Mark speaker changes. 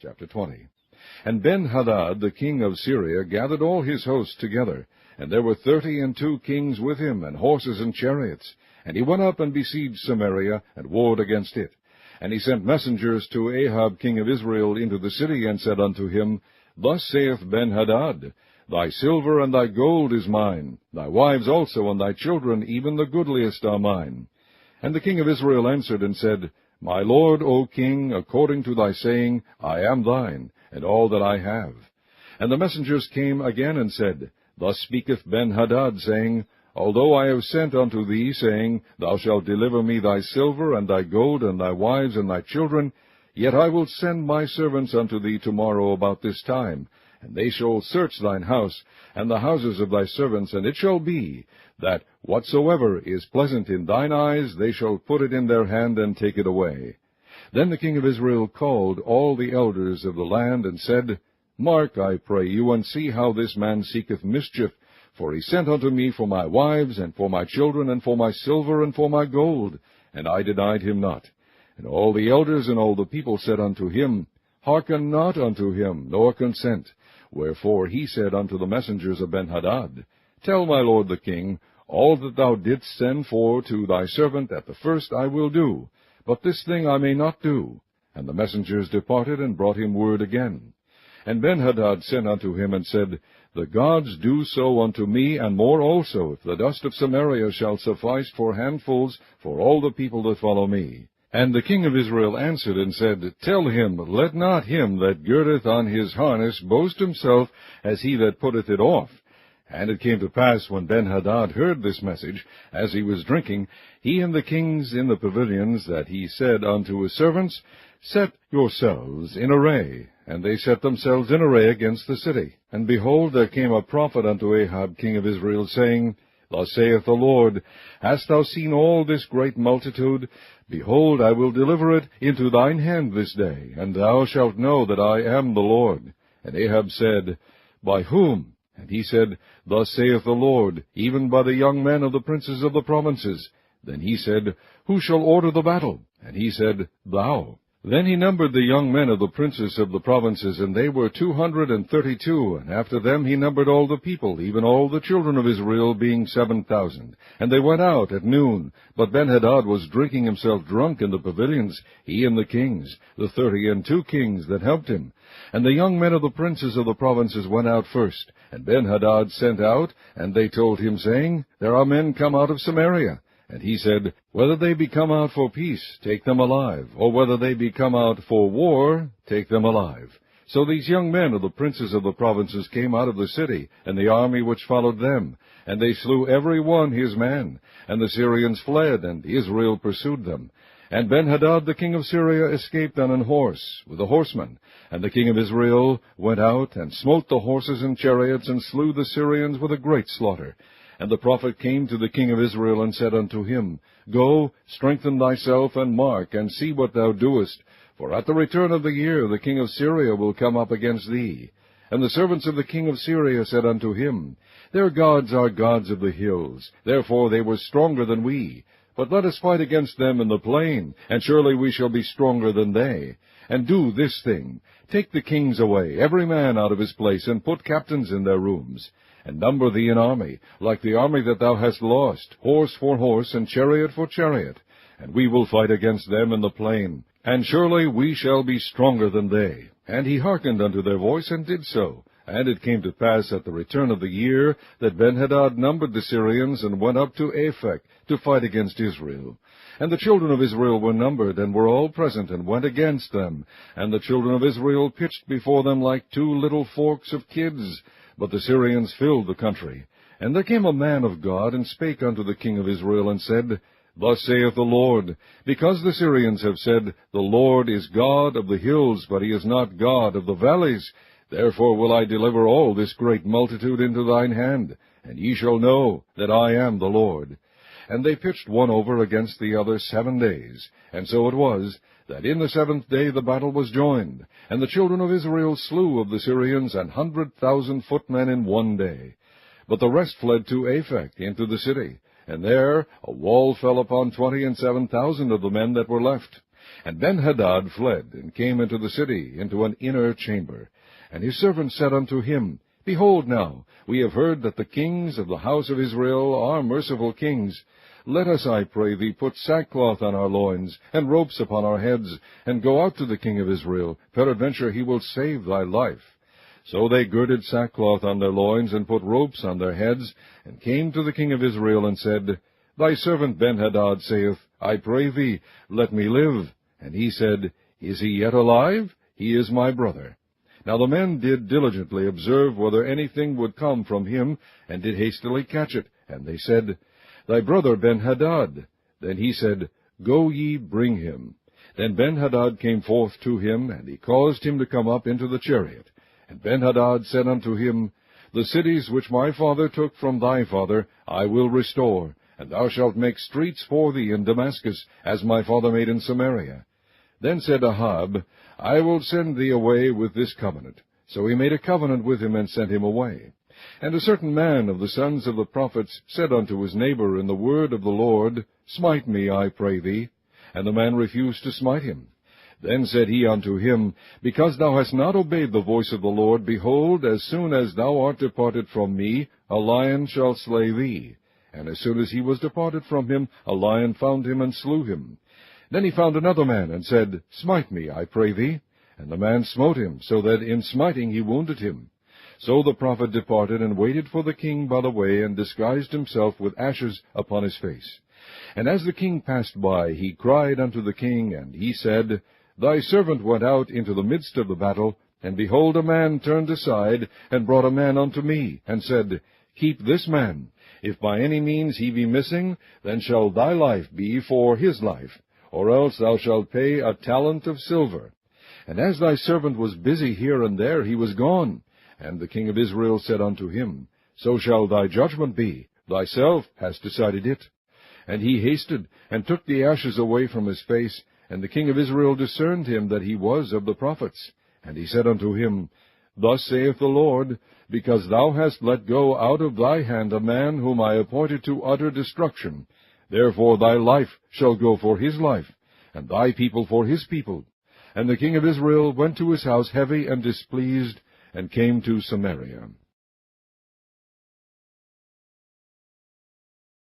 Speaker 1: Chapter 20. And Ben-Hadad, the king of Syria, gathered all his hosts together, and there were 32 kings with him, and horses and chariots. And he went up and besieged Samaria, and warred against it. And he sent messengers to Ahab king of Israel into the city, and said unto him, Thus saith Ben-Hadad, Thy silver and thy gold is mine, thy wives also and thy children, even the goodliest are mine. And the king of Israel answered and said, My lord, O king, according to thy saying, I am thine, and all that I have. And the messengers came again and said, Thus speaketh Ben-Hadad, saying, Although I have sent unto thee, saying, Thou shalt deliver me thy silver, and thy gold, and thy wives, and thy children, yet I will send my servants unto thee tomorrow about this time, and they shall search thine house, and the houses of thy servants, and it shall be, that whatsoever is pleasant in thine eyes, they shall put it in their hand, and take it away. Then the king of Israel called all the elders of the land, and said, Mark, I pray you, and see how this man seeketh mischief, for he sent unto me for my wives, and for my children, and for my silver, and for my gold, and I denied him not. And all the elders and all the people said unto him, Hearken not unto him, nor consent. Wherefore he said unto the messengers of Ben-Hadad, Tell my lord the king, all that thou didst send for to thy servant at the first I will do, but this thing I may not do. And the messengers departed, and brought him word again. And Ben-Hadad sent unto him, and said, The gods do so unto me, and more also, if the dust of Samaria shall suffice for handfuls for all the people that follow me. And the king of Israel answered and said, Tell him, let not him that girdeth on his harness boast himself as he that putteth it off. And it came to pass, when Ben-Hadad heard this message, as he was drinking, he and the kings in the pavilions, that he said unto his servants, Set yourselves in array. And they set themselves in array against the city. And behold, there came a prophet unto Ahab king of Israel, saying, Thus saith the Lord, Hast thou seen all this great multitude? Behold, I will deliver it into thine hand this day, and thou shalt know that I am the Lord. And Ahab said, By whom? And he said, Thus saith the Lord, even by the young men of the princes of the provinces. Then he said, Who shall order the battle? And he said, Thou. Then he numbered the young men of the princes of the provinces, and they were 232, and after them he numbered all the people, even all the children of Israel, being 7,000. And they went out at noon, but Ben-Hadad was drinking himself drunk in the pavilions, he and the kings, the 32 kings that helped him. And the young men of the princes of the provinces went out first, and Ben-Hadad sent out, and they told him, saying, There are men come out of Samaria. And he said, Whether they be come out for peace, take them alive, or whether they be come out for war, take them alive. So these young men of the princes of the provinces came out of the city, and the army which followed them, and they slew every one his man. And the Syrians fled, and Israel pursued them. And Ben-Hadad the king of Syria escaped on an horse, with the horsemen. And the king of Israel went out, and smote the horses and chariots, and slew the Syrians with a great slaughter. And the prophet came to the king of Israel, and said unto him, Go, strengthen thyself, and mark, and see what thou doest. For at the return of the year the king of Syria will come up against thee. And the servants of the king of Syria said unto him, Their gods are gods of the hills, therefore they were stronger than we. But let us fight against them in the plain, and surely we shall be stronger than they. And do this thing, take the kings away, every man out of his place, and put captains in their rooms. And number thee an army, like the army that thou hast lost, horse for horse, and chariot for chariot. And we will fight against them in the plain, and surely we shall be stronger than they. And he hearkened unto their voice, and did so. And it came to pass at the return of the year, that Ben-Hadad numbered the Syrians, and went up to Aphek to fight against Israel. And the children of Israel were numbered, and were all present, and went against them. And the children of Israel pitched before them like 2 little forks of kids. But the Syrians filled the country. And there came a man of God, and spake unto the king of Israel, and said, Thus saith the Lord, Because the Syrians have said, The Lord is God of the hills, but he is not God of the valleys, therefore will I deliver all this great multitude into thine hand, and ye shall know that I am the Lord. And they pitched one over against the other 7 days. And so it was, that in the 7th day the battle was joined, and the children of Israel slew of the Syrians 100,000 footmen in 1 day. But the rest fled to Aphek into the city, and there a wall fell upon 27,000 of the men that were left. And Ben-Hadad fled, and came into the city, into an inner chamber. And his servant said unto him, Behold now, we have heard that the kings of the house of Israel are merciful kings. Let us, I pray thee, put sackcloth on our loins, and ropes upon our heads, and go out to the king of Israel. Peradventure he will save thy life. So they girded sackcloth on their loins, and put ropes on their heads, and came to the king of Israel, and said, Thy servant Ben-Hadad saith, I pray thee, let me live. And he said, Is he yet alive? He is my brother. Now the men did diligently observe whether anything would come from him, and did hastily catch it. And they said, Thy brother Ben-Hadad. Then he said, Go ye, bring him. Then Ben-Hadad came forth to him, and he caused him to come up into the chariot. And Ben-Hadad said unto him, The cities which my father took from thy father I will restore, and thou shalt make streets for thee in Damascus, as my father made in Samaria. Then said Ahab, I will send thee away with this covenant. So he made a covenant with him, and sent him away. And a certain man of the sons of the prophets said unto his neighbor in the word of the Lord, Smite me, I pray thee. And the man refused to smite him. Then said he unto him, Because thou hast not obeyed the voice of the Lord, behold, as soon as thou art departed from me, a lion shall slay thee. And as soon as he was departed from him, a lion found him, and slew him. Then he found another man, and said, Smite me, I pray thee. And the man smote him, so that in smiting he wounded him. So the prophet departed, and waited for the king by the way, and disguised himself with ashes upon his face. And as the king passed by, he cried unto the king, and he said, Thy servant went out into the midst of the battle, and behold, a man turned aside, and brought a man unto me, and said, Keep this man. If by any means he be missing, then shall thy life be for his life, or else thou shalt pay a talent of silver. And as thy servant was busy here and there, he was gone. And the king of Israel said unto him, So shall thy judgment be. Thyself hast decided it. And he hasted, and took the ashes away from his face, and the king of Israel discerned him that he was of the prophets. And he said unto him, Thus saith the Lord, Because thou hast let go out of thy hand a man whom I appointed to utter destruction, therefore thy life shall go for his life, and thy people for his people. And the king of Israel went to his house heavy and displeased, and came to Samaria.